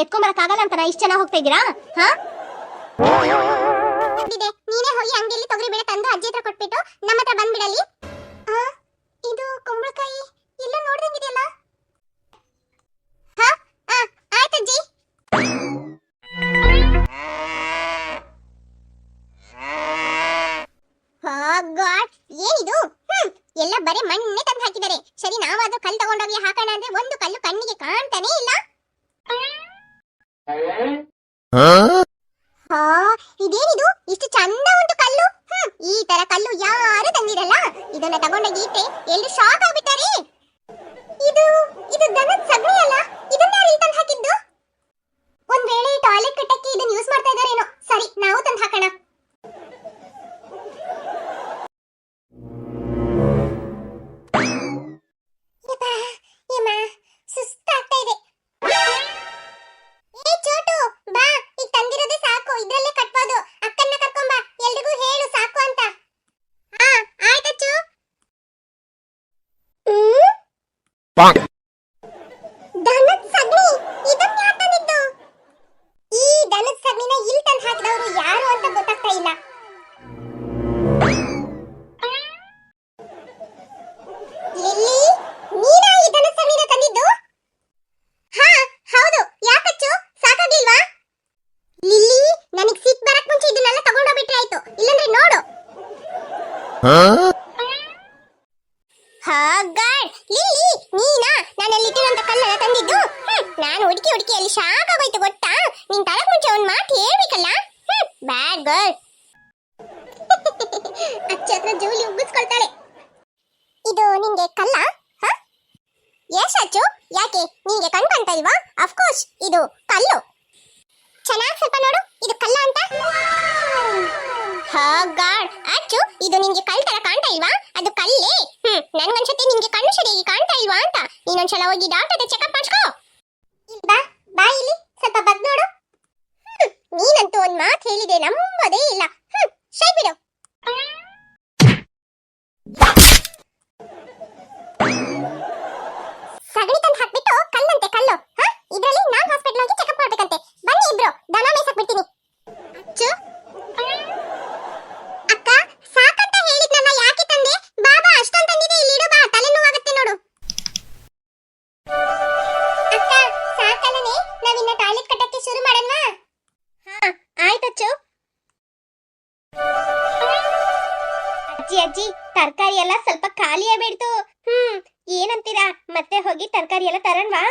ಎತ್ಕೊಂಬರಕ್ಕಾಗಲ್ಲ ಅಂತ ಇಷ್ಟು ಚೆನ್ನಾಗಿ ಹೋಗ್ತಾ ಇದ್ದೀರಾ? ನೀನೇ ಹೋಗಿ ಅಂಗಡಿಯಲ್ಲಿ ತೊಗರಿ ಬೇಳೆ ತಂದು ಅಜ್ಜಿ ಹತ್ರ ಕೊಟ್ಬಿಟ್ಟು ನಮ್ಮ ಹತ್ರ ಬಂದ್ಬಿಡಲಿ. ಇದು ಕುಂಬಳಕಾಯಿ ಎಲ್ಲ ನೋಡ್ದಂಗಿದೆಯಲ್ಲ. ಆಯ್ತಜ್ಜಿ. ಏನಿದು? ಎಲ್ಲ ಬರೀ ಮಣ್ಣೆ ತಂದು ಹಾಕಿದ್ದಾರೆ. ಸರಿ, ನಾವಾದ್ರೂ ಕಲ್ಲು ತಗೊಂಡೋಗಿ ಹಾಕೋಣ ಅಂದ್ರೆ ಒಂದು ಕಲ್ಲು ಕಣ್ಣಿಗೆ ಕಾಣ್ತಾನೆ ಇಲ್ಲ. ಇದೇನಿದು? ಇಷ್ಟು ಚಂದ ಉಂಟು ಕಲ್ಲು. ಈ ತರ ಕಲ್ಲು ಯಾರು ತಂದಿರಲ್ಲ. ಇದನ್ನ ತಗೊಂಡೋಗಿ ಇಟ್ಟೆ ಎಲ್ರು ಶಾಕ್ ಆಗ್ಬಿಟ್ಟಾರೆ. ಇದು ಇದು ದನದ ಸಗಣಿ ಅಲ್ಲ? ಇದನ್ನ ಯಾರು ತಂದು ಹಾಕಿದ್ದು? ಒಂದ್ ವೇಳೆ ಟಾಯ್ಲೆಟ್ ಕಟ್ಟಕ್ಕೆ ಇದನ್ನ ಯೂಸ್ ಮಾಡ್ತಾ ಇದಾರೇನೋ. ಸರಿ, ನಾವು ತಂದು ಹಾಕೋಣ. ಸುಸ್ತಾಗ್ತಾ ಇದೆ. ದನದ ಸಗಣಿ ಇದನ್ನ ಯಾರು ತಂದಿದ್ದು? ಈ ದನದ ಸಗಣಿನ ಇಲ್ಲಿ ತಂದು ಹಾಕಿದವರು ಯಾರು ಅಂತ ಗೊತ್ತಾಗ್ತಾ ಇಲ್ಲ. ಲಿಲ್ಲಿ, ನೀನಾ ಈ ದನದ ಸಗಣಿನ ತಂದಿದ್ದು? ಹೌದು. ಯಾಕಚ್ಚು, ಸಾಕಾಗ್ಲಿಲ್ವಾ? ಲಿಲ್ಲಿ, ನನಗೆ ಸಿಟ್ ಬರಕ್ ಮುಂಚೆ ಇದನ್ನೆಲ್ಲ ತಗೊಂಡೋಗ್ಬಿಟ್ರೆ ಆಯ್ತು, ಇಲ್ಲಂದ್ರೆ ನೋಡು. ಲಿಲ್ಲಿ, ನೀನಾ ನಾನಲ್ಲಿಟ್ಟಿರುವಂತ ಕಲ್ಲನ್ನ ತಂದಿದ್ದು? ನಾನು ಹುಡುಕಿ ಅಲ್ಲಿ ಶಾಕ್ ಆಗೋಯ್ತು ಗೊತ್ತಾ? ನೀನ್ ತಳಕ್ ಮುಂಚೆ ಒಂದ್ ಮಾತು ಹೇಳ್ಬೇಕಲ್ಲ. Bad girl. ಅಚ್ಚ ಹತ್ರ ಜೂಲಿ ಉಗ್ಗಿಸ್ಕೊಳ್ತಾಳೆ. ಇದು ನಿಂಗೆ ಕಲ್ಲ? ಎಸ್ ಅಚ್ಚು, ಯಾಕೆ ನಿಂಗೆ ಕಣ್ ಕಾಣ್ತಾ ಇಲ್ವಾ? ಅಫ್ಕೋರ್ಸ್ ಇದು ಕಲ್ಲು. ಚೆನ್ನಾಗಿ ಸ್ವಲ್ಪ ನೋಡು, ಇದು ಕಲ್ಲ ಅಂತ. ಅಚ್ಚು, ಇದು ನಿಂಗೆ ಕಲ್ ತರ ಕಾಣ್ತಾ ಇಲ್ವಾ? ಅದು ಕಲ್ಲೇ. ನನ್ಗನ್ಸುತ್ತೆ ನಿಂಗೆ ಕಣ್ಣು ಸರಿಯಾಗಿ ಕಾಣ್ತಾ ಇಲ್ವಾ ಅಂತ. ನೀನೊಂದ್ಸಲ ಹೋಗಿ ಡಾಕ್ಟರ್ ಹತ್ರ ಚೆಕಪ್ ಮಾಡಿಸ್ಕೋ. ಬಾ ಇಲ್ಲಿ, ಸ್ವಲ್ಪ ಬಗ್ ನೋಡು. ನೀನಂತೂ ಒಂದ್ ಮಾತು ಹೇಳಿದೆ ನಂಬೋದೇ ಇಲ್ಲ. ಸೈ ಬಿಡು. ಸಗಣಿ ತಂದು ಹಾಕ್ಬಿಟ್ಟು ಕಲ್ಲಂತೆ ಕಲ್ಲು. ಇದ್ರಲ್ಲಿ ನಾನ್ ಹಾಸ್ಪಿಟಲ್ ಹೋಗಿ ಚೆಕಪ್ ಮಾಡ್ಬೇಕಂತೆ. ಬನ್ನಿ ಇಬ್ರು, ದನ ಮೇಯ್ಸಕ್ ಬಿಡ್ತೀನಿ. ಅಚ್ಚು, ಅಕ್ಕ ಸಾಕಂತ ಹೇಳಿದ್ನಲ್ಲ, ಯಾಕೆ ತಂದೆ? ಬಾಬಾ ಅಷ್ಟೊಂದು ತಂದಿದೆ, ಇಲ್ಲಿ ಇಡು ಬಾ, ತಲೆನೋವಾಗುತ್ತೆ ನೋಡು. ಅಕ್ಕ ಸಾಕಲ್ಲನೆ, ನಾವಿನ್ನ ಟಾಯ್ಲೆಟ್ ಕಟ್ಟಕ್ಕೆ ಶುರು ಮಾಡೋಣವಾ? ಆಯ್ತಚ್ಚು. ಅಜ್ಜಿ ತರಕಾರಿ ಎಲ್ಲ ಸ್ವಲ್ಪ ಖಾಲಿಯೇ ಬಿಡ್ತು. ಏನಂತೀರಾ? ಮತ್ತೆ ಹೋಗಿ ತರಕಾರಿ ಎಲ್ಲ ತರಣ್ವಾ?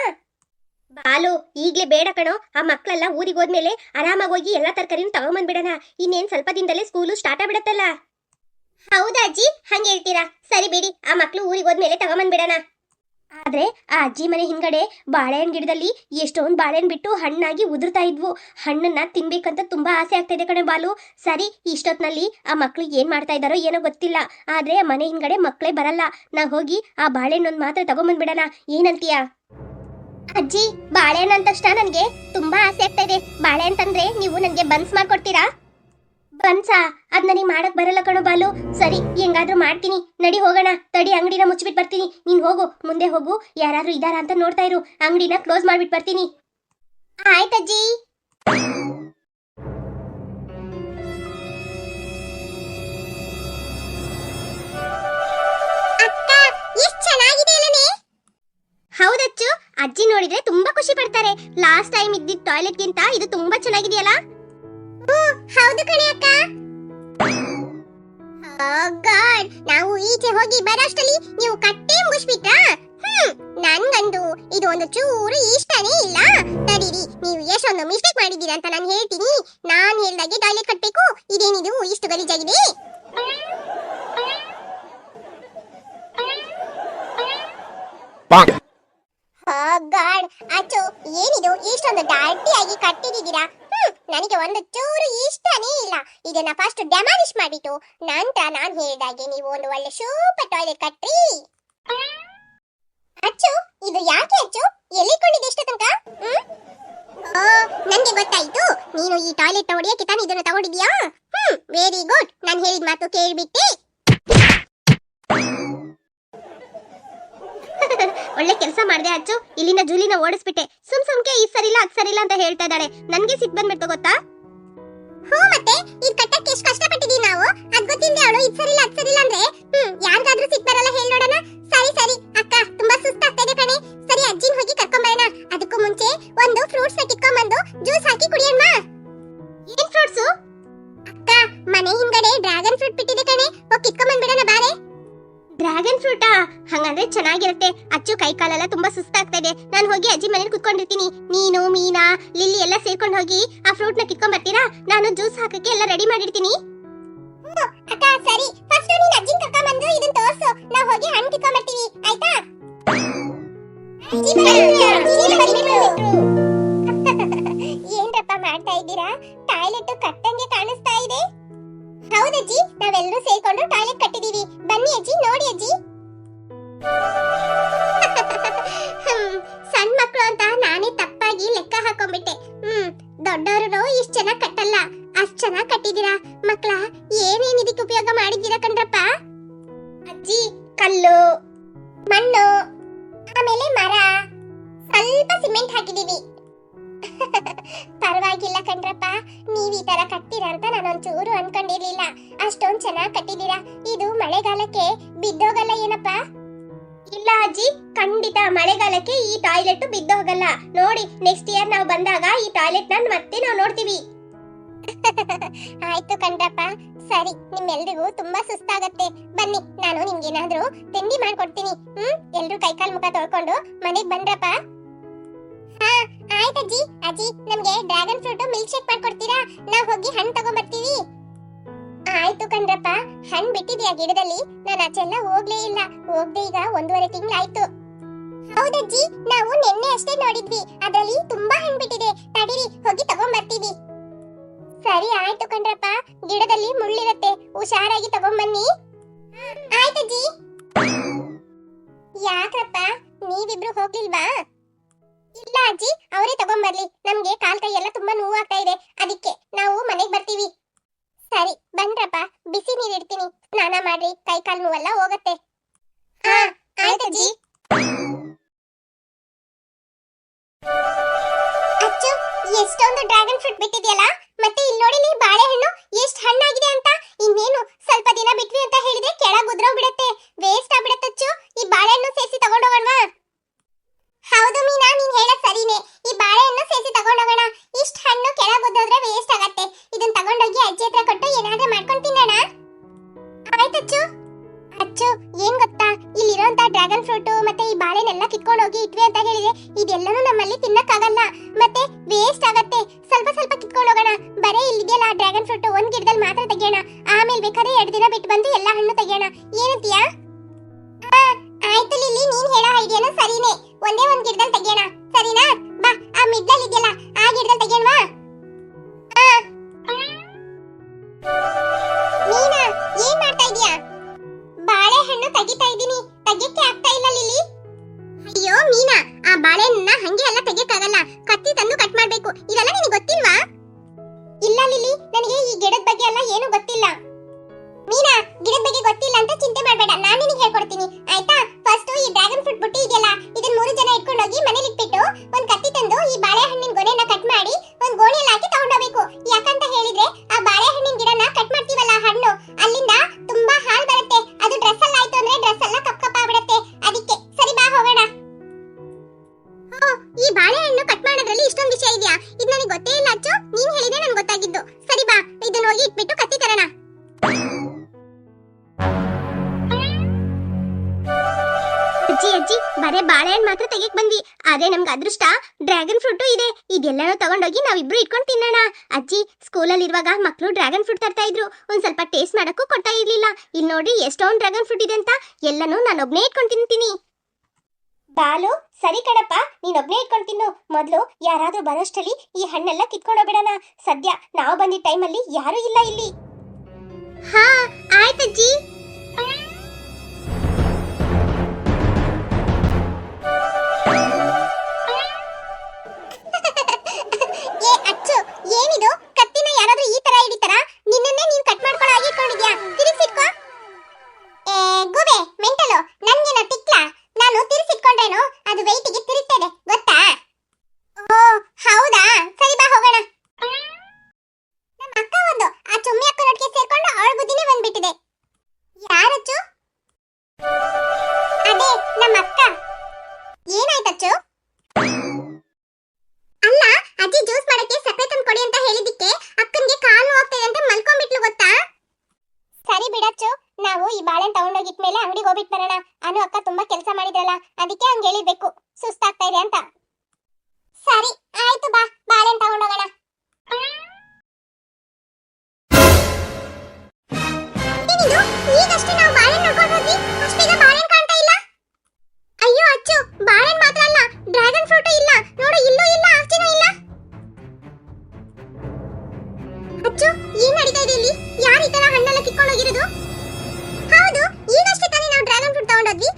ಬಾಲು, ಈಗ್ಲೇ ಬೇಡ ಕಣೋ. ಆ ಮಕ್ಕಳೆಲ್ಲ ಊರಿಗೆ ಹೋದ್ಮೇಲೆ ಆರಾಮಾಗಿ ಹೋಗಿ ಎಲ್ಲಾ ತರಕಾರಿನೂ ತಗೊಂಬಂದ್ಬಿಡೋಣ. ಇನ್ನೇನ್ ಸ್ವಲ್ಪ ದಿನದಲ್ಲೇ ಸ್ಕೂಲು ಸ್ಟಾರ್ಟ್ ಆಗ್ಬಿಡತ್ತಲ್ಲ. ಹೌದಾ ಅಜ್ಜಿ, ಹಂಗೆ ಹೇಳ್ತೀರಾ? ಸರಿ ಬಿಡಿ, ಆ ಮಕ್ಕಳು ಊರಿಗೆ ಹೋದ್ಮೇಲೆ ತಗೊಂಬಂದ್ಬಿಡೋಣ. ಆದ್ರೆ ಆ ಅಜ್ಜಿ ಮನೆ ಹಿಂಗಡೆ ಬಾಳೆಹಣ್ಣು ಗಿಡದಲ್ಲಿ ಎಷ್ಟೊಂದು ಬಾಳೆಹಣ್ಣು ಬಿಟ್ಟು ಹಣ್ಣಾಗಿ ಉದುರ್ತಾ ಇದ್ವು. ಹಣ್ಣನ್ನ ತಿನ್ಬೇಕಂತ ತುಂಬಾ ಆಸೆ ಆಗ್ತಾ ಇದೆ ಕಣೆ ಬಾಲು. ಸರಿ, ಇಷ್ಟೊತ್ನಲ್ಲಿ ಆ ಮಕ್ಳು ಏನ್ ಮಾಡ್ತಾ ಇದಾರೋ ಏನೋ ಗೊತ್ತಿಲ್ಲ. ಆದ್ರೆ ಆ ಮನೆ ಹಿಂಗಡೆ ಮಕ್ಕಳೇ ಬರಲ್ಲ. ನಾ ಹೋಗಿ ಆ ಬಾಳೆಹಣ್ಣೊಂದು ಮಾತ್ರ ತಗೊಂಬಂದ್ಬಿಡೋಣ. ಏನಂತೀಯ? ಅಜ್ಜಿ, ಬಾಳೆಹಣ್ಣು ಅಂದ ತಕ್ಷಣ ನನ್ಗೆ ತುಂಬಾ ಆಸೆ ಆಗ್ತಾ ಇದೆ. ಬಾಳೆಹಣ್ಣು ತಂದ್ರೆ ನೀವು ನನ್ಗೆ ಬನ್ಸ್ ಮಾಡ್ಕೊಡ್ತೀರಾ? ಬನ್ಸಾ? ಅದ್ ನನಗೆ ಮಾಡಕ್ ಬರಲ್ಲ ಕಣೋ ಬಾಲು. ಸರಿ, ಹೆಂಗಾದ್ರೂ ಮಾಡ್ತೀನಿ, ನಡಿ ಹೋಗೋಣ. ತಡಿ, ಅಂಗಡಿನ ಮುಚ್ಚಿಬಿಟ್ಟು ಬರ್ತೀನಿ. ನೀನ್ ಹೋಗು, ಮುಂದೆ ಹೋಗು. ಯಾರಾದ್ರೂ ಇದಾರ ಅಂತ ನೋಡ್ತಾ ಇರು. ಅಂಗಡಿನ ಕ್ಲೋಸ್ ಮಾಡ್ಬಿಟ್ಟು ಬರ್ತೀನಿ. ಆಯ್ತಜ್ಜಿ. ಹೌದಚ್ಚು, ಅಜ್ಜಿ ನೋಡಿದ್ರೆ ತುಂಬಾ ಖುಷಿ ಪಡ್ತಾರೆ. ಲಾಸ್ಟ್ ಟೈಮ್ ಇದ್ದಿದ್ದ ಟಾಯ್ಲೆಟ್ ಗಿಂತ ಇದು ತುಂಬಾ ಚೆನ್ನಾಗಿದೆಯಲ್ಲ? ಹೌದು ಕಣೆ ಅಕ್ಕ. ನಾವು ಈಚೆ ಹೋಗಿ ಬರೋಷ್ಟರಲ್ಲಿ ನೀವು ಕಟ್ಟೆ ಮುಗಿಸ್ಬಿಟ್ರಾ? ನನ್ಗಂತೂ ಇದು ಒಂದು ಚೂರು ಇಷ್ಟನೇ ಇಲ್ಲ. ತಡೀರಿ, ನೀವು ಎಷ್ಟೊಂದು ಮಿಸ್ಟೇಕ್ ಮಾಡಿದ್ದೀರಾ ಅಂತ ನಾನು ಹೇಳ್ತೀನಿ. ನಾನು ಹೇಳ್ದಾಗೆ ಟಾಯ್ಲೆಟ್ ಕಟ್ಟಬೇಕು. ಇದೇನಿದು ಇಷ್ಟು ಗಲೀಜಾಗಿದೆ? ಅಚ್ಚು, ಏನಿದು ಇಷ್ಟೊಂದು ಡಾರ್ಟಿಯಾಗಿ ಕಟ್ಟಿದ್ದೀರಾ? ನನಗೆ ಒಂದು ಚೂರು ಇಷ್ಟನೇ ಇಲ್ಲ. ಇದನ್ನ ಫಸ್ಟ್ ಡೆಮಾಲಿಶ್ ಮಾಡಿಟ್ಟು ನಂತರ ನಾನು ಹೇಳಿದಾಗೆ ನೀವು ಒಂದು ಒಳ್ಳೆ ಸೂಪರ್ ಟಾಯ್ಲೆಟ್ ಕಟ್ಟಿ. ಅಚ್ಚು, ಇದು ಯಾಕೆ ಅಚ್ಚು? ಎಲ್ಲಿ ಕೊಂಡಿದೆ ಇಷ್ಟ ತನಕ? ಓ, ನನ್ಗೆ ಗೊತ್ತಾಯ್ತು. ನೀನು ಈ ಟಾಯ್ಲೆಟ್ ಹೊಡೆಯಕ್ಕೆ ತಾನು ಇದನ್ನು ತಗೊಂಡಿದ್ಯಾ? Very good. ನಾನು ಹೇಳಿದ ಮಾತು ಕೇಳಿಬಿಟ್ಟೆ. ಒಳ್ಳೆ ಕೆಲಸ ಮಾಡ್ದೆ ಅಚ್ಚು. ಇಲ್ಲಿನ ಜೂಲಿನ ಓಡಿಸ್ಬಿಟ್ಟೆ. ಸುಮ್ಕೆ ಈ ಸರಿಲ್ಲ ಅದ್ ಸರಿಲ್ಲ ಅಂತ ಹೇಳ್ತಾ ಇದ್ದಾಳೆ. ನನ್ಗೆ ಸಿಟ್ಟು ಬಂದ್ಬಿಡ್ತು ಗೊತ್ತಾ? ಹೋ, ಮತ್ತೆ ಇದು ಕಟ್ಟಕ್ಕೆ ಎಷ್ಟು ಕಷ್ಟಪಟ್ಟಿದೀವಿ ನಾವು. ಅದ್ ಗೊತ್ತಿಂದೆ ಅವಳು ಇದು ಸರಿಲ್ಲ ಅದ್ ಸರಿಲ್ಲ ಅಂದ್ರೆ ಯಾರಿಗಾದ್ರೂ ಸಿಟ್ಟು ಬರಲ್ಲ, ಹೇಳಿ ನೋಡೋಣ. ಸರಿ ಅಕ್ಕ, ತುಂಬಾ ಸುಸ್ತಾಗ್ತಾ ಇದೆ ಕಣೆ. ಸರಿ, ಅಜ್ಜಿನ ಹೋಗಿ ಕರ್ಕೊಂಡ್ ಬರೋಣ. ಅದಕ್ಕೂ ಮುಂಚೆ ಒಂದು ಫ್ರೂಟ್ಸ್ ನ ಕಿತ್ಕೊಂಡ್ ಬಂದು ಜ್ಯೂಸ್ ಹಾಕಿ ಕುಡಿಯೋಣ. ಏನ್ ಫ್ರೂಟ್ಸು? ಅಕ್ಕ, ಮನೆ ಹಿಂಗಡೆ ಡ್ರ್ಯಾಗನ್ ಫ್ರೂಟ್ ಬಿಟ್ಟಿದೆ ಕಣೆ, ಹೋಗಿ ಕಿತ್ಕೊಂಡ್ ಬಂದ್ಬಿಡೋಣ ಬಾರೆ. ಡ್ರ್ಯಾಗನ್ ಫ್ರೂಟಾ? ಹಂಗಂದ್ರೆ ಚೆನ್ನಾಗಿರುತ್ತೆ. ಅಚ್ಚು ಕೈ ಕಾಲೆಲ್ಲ ತುಂಬಾ ಸುಸ್ತಾಗ್ತಾ ಇದೆ. ನಾನು ಹೋಗಿ ಅಜ್ಜಿ ಮನೇಲಿ ಕುತ್ಕೊಂಡಿರ್ತೀನಿ. ನೀನು, ಮೀನಾ, ಲಿಲ್ಲಿ ಎಲ್ಲ ಸೇರ್ಕೊಂಡು ಹೋಗಿ ಆ ಫ್ರೂಟ್ ನ ಕಿತ್ಕೊಂಡ್ ಬರ್ತೀರಾ? ನಾನು ಜ್ಯೂಸ್ ಹಾಕಕ್ಕೆ ಎಲ್ಲ ರೆಡಿ ಮಾಡಿರ್ತೀನಿ. ಅಕ್ಕ ಸರಿ, ಫಸ್ಟ್ ನೀನು ಅಜ್ಜಿನ ಕರ್ಕೊಂಡ್ ಬಂದು ಇದನ್ನ ತೋರ್ಸು. ನಾವು ಹೋಗಿ ಹಣ್ಣು ಕಿತ್ಕೊಂಡ್ ಬರ್ತೀವಿ, ಆಯ್ತಾ? ಏನ್ರಪ್ಪ ಮಾಡ್ತಾ ಇದ್ದೀರಾ? ಟಾಯ್ಲೆಟ್ ಕಟ್ಟಂಗೆ ಕಾಣಿಸ್ತಾ ಇದೆ. ಹೌದಜ್ಜಿ, ನಾವೆಲ್ಲರೂ ಸೇರ್ಕೊಂಡು ಟಾಯ್ಲೆಟ್ ಕಟ್ಟಿದೀವಿ. ಬನ್ನಿ ಅಜ್ಜಿ, ನೋಡಿ ಅಜ್ಜಿ. ಸಣ್ಣ ಮಕ್ಕಳು ಅಂತ ನಾನೇ ತಪ್ಪಾಗಿ ಲೆಕ್ಕ ಹಾಕೊಂಡ್ಬಿಟ್ಟೆ. ದೊಡ್ಡವರು ಇಷ್ಟು ಚೆನ್ನಾಗಿ ಕಟ್ಟಲ್ಲ, ಅಷ್ಟ್ ಚೆನ್ನಾಗಿ ಕಟ್ಟಿದೀರಾ. ಮಕ್ಕಳ, ಏನೇನ್ ಇದಕ್ಕೆ ಉಪಯೋಗ ಮಾಡಿದ್ದೀರಾ ಕಣ್ರಪ್ಪ? ಅಜ್ಜಿ, ಕಲ್ಲು, ಮಣ್ಣು, ಆಮೇಲೆ ಮರ, ಸ್ವಲ್ಪ ಸಿಮೆಂಟ್ ಹಾಕಿದೀವಿ. ಪರವಾಗಿಲ್ಲ ಕಣ್ರಪ್ಪ, ನೀವ್ ಈ ತರ ಕಟ್ತೀರಾ ಅಂತ ನಾನೊಂಚೂರು ಅನ್ಕೊಂಡಿರ್ಲಿಲ್ಲ. ಅಷ್ಟೊಂದ್ ಚೆನ್ನಾಗಿ ಕಟ್ಟಿದೀರಾ. ಇದು ಮಳೆಗಾಲಕ್ಕೆ ಬಿದ್ದೋಗಲ್ಲ ಏನಪ್ಪ? ಇಲ್ಲ ಅಜ್ಜಿ, ಖಂಡಿತ ಮಳೆಗಾಲಕ್ಕೆ ಈ ಟಾಯ್ಲೆಟ್ ಬಿದ್ದೋಗಲ್ಲ. ನೋಡಿ, ನೆಕ್ಸ್ಟ್ ಇಯರ್ ನಾವು ಬಂದಾಗ ಈ ಟಾಯ್ಲೆಟ್ ನ ಮತ್ತೆ ನಾವು ನೋಡ್ತೀವಿ. ಆಯ್ತು ಕಣ್ರಪ್ಪ, ಸರಿ. ನಿಮ್ಮೆಲ್ರಿಗೂ ತುಂಬಾ ಸುಸ್ತಾಗತ್ತೆ. ಬನ್ನಿ, ನಾನು ನಿಮ್ಗೇನಾದ್ರೂ ತಿಂಡಿ ಮಾಡ್ಕೊಡ್ತೀನಿ. ಎಲ್ರು ಕೈಕಾಲ್ ಮುಖ ತೊಳ್ಕೊಂಡು ಮನೆಗ್ ಬನ್ರಪ್ಪ. ಹಾ, ಆಯ್ತಜ್ಜಿ. ಅಜ್ಜಿ, ನಮ್ಗೆ ಡ್ರ್ಯಾಗನ್ ಫ್ರೂಟ್ ಮಿಲ್ಕ್ ಶೇಕ್ ಮಾಡ್ಕೊಡ್ತೀರಾ? ನಾವ್ ಹೋಗಿ ಹಣ್ಣು ತಗೊಂಡ್ಬರ್ತೀವಿ. ಆಯ್ತು ಕಣ್ರಪ್ಪ. ಹಣ್ಣು ಬಿಟ್ಟಿದ್ಯಾ ಗಿಡದಲ್ಲಿ? ನಾನು ಆಚೆಲ್ಲ ಹೋಗ್ಲೇ ಇಲ್ಲ. ಹೋಗ್ದೆ ಈಗ 1.5 ತಿಂಗಳಾಯ್ತು. ಹೌದಜ್ಜಿ, ನಾವು ನಿನ್ನೆ ಅಷ್ಟೇ ನೋಡಿದ್ವಿ. ಅದರಲ್ಲಿ ತುಂಬಾ ಹಣ್ಣು ಬಿಟ್ಟಿದೆ. ತಡೀರಿ, ಹೋಗಿ ತಗೊಂಡ್ಬರ್ತೀವಿ. ಸರಿ, ಆಯ್ತು ಕಣ್ರಪ್ಪ. ಗಿಡದಲ್ಲಿ ಮುಳ್ಳಿರತ್ತೆ, ಹುಷಾರಾಗಿ ತಗೊಂಡ್ಬನ್ನಿ. ಆಯ್ತಜ್ಜಿ. ಯಾಕಪ್ಪ, ನೀವಿಬ್ರು ಹೋಗ್ಲಿಲ್ವಾ? ಇಲ್ಲ ಅಜ್ಜಿ, ಅವರೇ ತಗೊಂಡ್ಬರ್ಲಿ. ನಮ್ಗೆ ಕಾಲ್ ಕೈ ಎಲ್ಲ ತುಂಬಾ ನೋವು ಆಗ್ತಾ ಇದೆ, ಅದಕ್ಕೆ ನಾವು ಮನೆಗ್ ಬರ್ತೀವಿ. ಸರಿ ಬನ್ರಪ್ಪ, ಬಿಸಿ ನೀರ್ ಇಡ್ತೀನಿ, ಸ್ನಾನ ಮಾಡ್ರಿ, ಕೈ ಕಾಲ್ ನೋವೆಲ್ಲ ಹೋಗತ್ತೆ. ಹಾ, ಆಯ್ತಜ್ಜಿ. ಅಚ್ಚು, ಎಷ್ಟೊಂದು ಡ್ರ್ಯಾಗನ್ ಫ್ರೂಟ್ ಬಿಟ್ಟಿದೆಯಲ್ಲ. ಮತ್ತೆ ಇಲ್ಲಿ ನೋಡಿ, ನೀ ಬಾಳೆಹಣ್ಣು ಎಷ್ಟು ಹಣ್ಣಾಗಿದೆ ಅಂತ. ಇನ್ನೇನು ಸ್ವಲ್ಪ ದಿನ ಬಿಟ್ವಿ ಅಂತ ಹೇಳಿದ್ರೆ ಕೆಳಗೆ ಉದ್ರೋಗ್ಬಿಡತ್ತೆ, ವೇಸ್ಟ್ ಆಗ್ಬಿಡತ್ತೆ. ಅಚ್ಚು, ಈ ಬಾಳೆಹಣ್ಣು ಸೇರಿಸಿ ತಗೊಂಡೋಗೋಣವಾ? ಹೌದು ಮೀನಾ, ನೀನ್ ಹೇಳೋದು ಸರಿನೇ. ಈ ಬಾಳೆಹಣ್ಣು ಸೇರಿಸಿ ತಗೊಂಡೋಗೋಣ. ಇಷ್ಟು ಹಣ್ಣು ಕೆಳಗೆ ಉದ್ದೋದ್ರೆ ವೇಸ್ಟ್ ಆಗತ್ತೆ. ಇದನ್ನ ತಗೊಂಡೋಗಿ ಅಜ್ಜಿ ಹತ್ರ ಕೊಟ್ಟು ಏನಾದ್ರೂ ಮಾಡ್ಕೊಂಡು ತಿನ್ನೋಣ. ಆಯ್ತಚ್ಚು. ಅಚ್ಚು, ಏನ್ ಗೊತ್ತಾ, ಇಲ್ಲಿರೋಂತ ಡ್ರ್ಯಾಗನ್ ಫ್ರೂಟ್ ಮತ್ತೆ ಈ ಬಾಳೆನೆಲ್ಲ ಕಿತ್ಕೊಂಡು ಹೋಗಿ ಇಟ್ವಿ ಅಂತ ಹೇಳಿದ್ರೆ ಇದೆಲ್ಲನೂ ನಮ್ಮಲ್ಲಿ ತಿನ್ನಕ್ಕಾಗಲ್ಲ, ಮತ್ತೆ ವೇಸ್ಟ್ ಆಗತ್ತೆ. ಸ್ವಲ್ಪ ಸ್ವಲ್ಪ ಕಿತ್ಕೊಂಡು ಹೋಗೋಣ. ಬರೇ ಇಲ್ಲಿದೆಯಲ್ಲ ಡ್ರ್ಯಾಗನ್ ಫ್ರೂಟ್, ಒಂದ್ ಗಿಡದಲ್ಲಿ ಮಾತ್ರ ತೆಗಿಯೋಣ. ಆಮೇಲೆ ಬೇಕಾದ್ರೆ 2 ದಿನ ಬಿಟ್ಟು ಬಂದು ಎಲ್ಲಾ ಹಣ್ಣು ತೆಗಿಯೋಣ. ಏನಂತೀಯಾ? ಆಯ್ತು ಲಿಲ್ಲಿ, ನೀನ್ ಹೇಳೋ ಐಡಿಯಾನು ಸರಿನೇ. ಒಂದೇ ಒಂದ್ ಗಿಡದಲ್ಲಿ ತೆಗಿಯೋಣ, ಸರಿನಾ? ಬಾ, ಆ ಮಿಡ್ಲಲ್ಲಿ ಇದೆಯಲ್ಲ ಆ ಗಿಡದಲ್ಲಿ ತೆಗಿಯೋಣವಾ? ನೀನಾ ಏನ್ ಮಾಡ್ತಾ ಇದೀಯಾ? ಬಾಳೆಹಣ್ಣು ತೆಗಿತಾ ಇದ್ದೀನಿ. ತೆಗಿಯಕ್ಕೆ ಆಗ್ತಾ ಇಲ್ಲ ಲಿಲ್ಲಿ. ಅಯ್ಯೋ ಮೀನಾ, ಆ ಬಾಳೆಹಣ್ಣನ್ನ ಹಂಗೆ ಎಲ್ಲ ತೆಗಿಯಕ್ಕಾಗಲ್ಲ. ಕತ್ತಿ ತಂದು ಕಟ್ ಮಾಡ್ಬೇಕು. ಇದೆಲ್ಲ ನಿನಗೆ ಗೊತ್ತಿಲ್ವಾ? ಇಲ್ಲ ಲಿಲ್ಲಿ, ನನಗೆ ಈ ಗಿಡದ ಬಗ್ಗೆ ಎಲ್ಲ ಏನು ಗೊತ್ತಿಲ್ಲ. ಮೀನಾ, ಗಿಡದ ಬಗ್ಗೆ ಗೊತ್ತಿಲ್ಲ ಅಂತ ಚಿಂತೆ ಮಾಡಬೇಡ, ನಾನು ನಿನಗೆ ಹೇಳ್ಕೊಡ್ತೀನಿ, ಆಯ್ತಾ? ಫಸ್ಟ್ ಈ ಡ್ರ್ಯಾಗನ್ ಫ್ರೂಟ್ ಬುಟ್ಟಿ ಇದೆಯಲ್ಲ, ಇದನ್ನ 3 ಜನ ಇಟ್ಕೊಂಡು ಹೋಗಿ ಮನೇಲಿ ಇಟ್ಬಿಟ್ಟು ಒಂದ್ ಕತ್ತಿ ತಂದು ಈ ಬಾಳೆಹಣ್ಣಿನ ಗೊನೆನ ಕಟ್ ಮಾಡಿ ಒಂದ್ ಗೋಣಿಯಲ್ಲಿ ಹಾಕಿ ತಗೊಂಡೋಗ್ಬೇಕು. ಯಾಕಂತ ಹೇಳಿದ್ರೆ ಆ ಬಾಳೆಹಣ್ಣಿನ ಗಿಡನ ಕಟ್ ಮಾಡ್ತೀವಲ್ಲ ಹಣ್ಣು, ಅಲ್ಲಿಂದ ತುಂಬಾ ಹಾಲ್ ಬರುತ್ತೆ. ಅದು ಡ್ರೆಸ್ ಅಲ್ಲಿ ಆಯ್ತು ಅಂದ್ರೆ ಡ್ರೆಸ್ ಎಲ್ಲ ಕಪ್ ಕಪ್ ಆಗ್ಬಿಡುತ್ತೆ. ಅದಕ್ಕೆ ಸರಿ, ಬಾ ಹೋಗೋಣ. ಈ ಬಾಳೆಹಣ್ಣು ಕಟ್ ಮಾಡೋದ್ರಲ್ಲಿ ಇಷ್ಟೊಂದು ವಿಷಯ ಇದೆಯಾ? ಇದು ನನಗೆ ಗೊತ್ತೇ ಇಲ್ಲ ಅಚ್ಚು, ನೀನ್ ಹೇಳಿದ್ರೆ ನನಗೆ ಗೊತ್ತಾಗಿದ್ದು. ಸರಿ ಬಾ, ಇದನ್ನ ಹೋಗಿ ಇಟ್ಬಿಟ್ಟು ಕತ್ತಿ ತರೋಣ. ಅಜ್ಜಿ, ಬರೇ ಬಾಳೆಹಣ್ಣು ಮಾತ್ರ ತೆಗಿಯಕ್ ಬಂದ್ವಿ. ಆದ್ರೆ ನಮ್ಗೆ ಅದೃಷ್ಟ ಡ್ರ್ಯಾಗನ್ ಫ್ರೂಟು ಇದೆ. ಇದೆಲ್ಲನೂ ತಗೊಂಡೋಗಿ ನಾವಿಬ್ರು ಇಟ್ಕೊಂಡು ತಿನ್ನೋಣ. ಅಜ್ಜಿ, ಸ್ಕೂಲಲ್ಲಿ ಇರುವಾಗ ಮಕ್ಕಳು ಡ್ರ್ಯಾಗನ್ ಫ್ರೂಟ್ ತರ್ತಾ ಇದ್ರು, ಒಂದ್ ಸ್ವಲ್ಪ ಟೇಸ್ಟ್ ಮಾಡಕ್ಕೂ ಕೊಡ್ತಾ ಇರ್ಲಿಲ್ಲ. ಇಲ್ಲಿ ನೋಡಿ ಎಷ್ಟೊಂದು ಡ್ರ್ಯಾಗನ್ ಫ್ರೂಟ್ ಇದೆ ಅಂತ. ಎಲ್ಲನೂ ನಾನೊಬ್ನೇ ಇಟ್ಕೊಂಡು ತಿಂತೀನಿ. ಬಾಲು, ಸರಿ ಕಣಪ್ಪ, ನೀನೊಬ್ನೇ ಇಟ್ಕೊಂಡು ತಿನ್ನು. ಮೊದಲು ಯಾರಾದ್ರೂ ಬರೋಷ್ಟರಲ್ಲಿ ಈ ಹಣ್ಣೆಲ್ಲ ಕಿತ್ಕೊಂಡೋಗ್ಬಿಡೋಣ. ಸದ್ಯ ನಾವು ಬಂದಿದ್ದ ಟೈಮಲ್ಲಿ ಯಾರೂ ಇಲ್ಲ ಇಲ್ಲಿ. ಹಾ, ಆಯ್ತಜ್ಜಿ. ಹೋಗಿರೋದು? ಹೌದು, ಈಗಷ್ಟೇ ತಾನೇ ನಾವು ಡ್ರ್ಯಾಗನ್ ಫ್ರೂಟ್ ತಗೊಂಡೋದ್ವಿ.